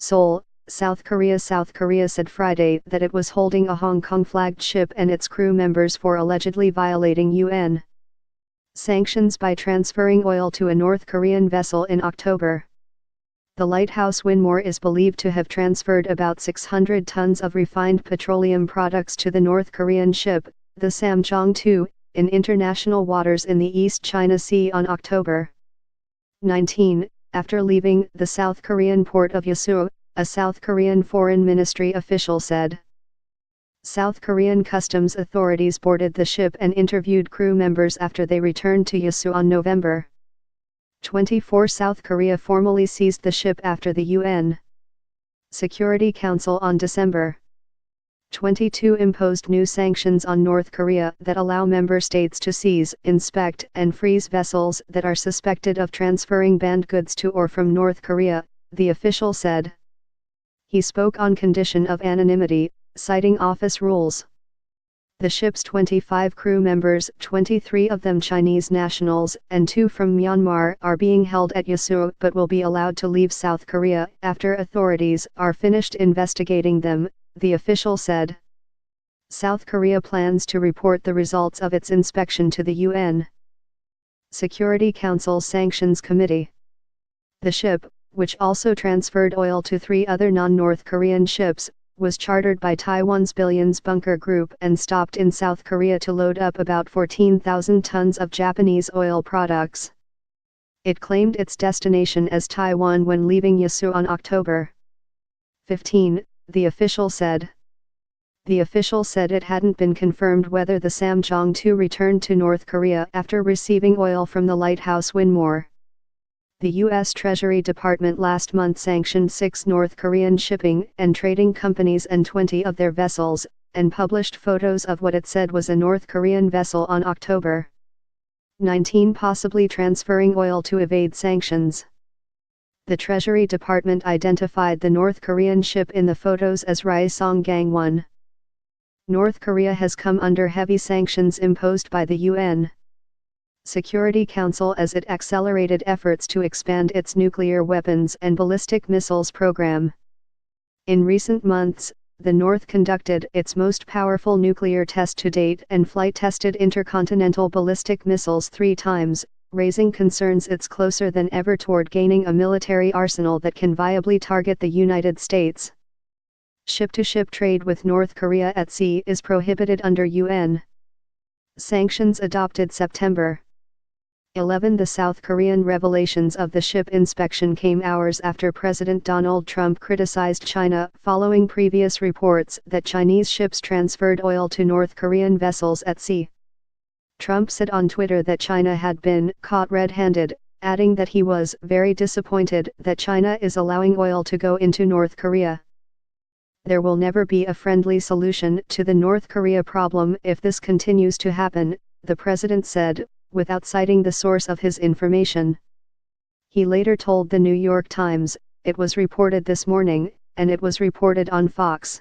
Seoul, South Korea. South Korea said Friday that it was holding a Hong Kong-flagged ship and its crew members for allegedly violating UN sanctions by transferring oil to a North Korean vessel in October. The lighthouse Winmore is believed to have transferred about 600 tons of refined petroleum products to the North Korean ship, the Samjong-2, in international waters in the East China Sea on October 19, after leaving the South Korean port of Yeosu, a South Korean Foreign Ministry official said. South Korean customs authorities boarded the ship and interviewed crew members after they returned to Yeosu on November 24. South Korea formally seized the ship after the UN Security Council on December 22 imposed new sanctions on North Korea that allow member states to seize, inspect, and freeze vessels that are suspected of transferring banned goods to or from North Korea, the official said. He spoke on condition of anonymity, citing office rules. The ship's 25 crew members, 23 of them Chinese nationals and 2 from Myanmar, are being held at Yeosu but will be allowed to leave South Korea after authorities are finished investigating them, the official said. South Korea plans to report the results of its inspection to the UN Security Council's Sanctions Committee. The ship, which also transferred oil to 3 other non-North Korean ships, was chartered by Taiwan's Billions Bunker Group and stopped in South Korea to load up about 14,000 tons of Japanese oil products. It claimed its destination as Taiwan when leaving Yeosu on October 15, the official said. The official said it hadn't been confirmed whether the Samjong-2 returned to North Korea after receiving oil from the lighthouse Winmore. The U.S. Treasury Department last month sanctioned 6 North Korean shipping and trading companies and 20 of their vessels, and published photos of what it said was a North Korean vessel on October 19 possibly transferring oil to evade sanctions. The Treasury Department identified the North Korean ship in the photos as Raesonggang 1. North Korea has come under heavy sanctions imposed by the UN Security Council as it accelerated efforts to expand its nuclear weapons and ballistic missiles program. In recent months, the North conducted its most powerful nuclear test to date and flight-tested intercontinental ballistic missiles 3 times, raising concerns it's closer than ever toward gaining a military arsenal that can viably target the United States. Ship-to-ship trade with North Korea at sea is prohibited under UN sanctions adopted September 11. The South Korean revelations of the ship inspection came hours after President Donald Trump criticized China following previous reports that Chinese ships transferred oil to North Korean vessels at sea. Trump said on Twitter that China had been caught red-handed, adding that he was very disappointed that China is allowing oil to go into North Korea. There will never be a friendly solution to the North Korea problem if this continues to happen, the president said, without citing the source of his information. He later told the New York Times, "It was reported this morning, and it was reported on Fox."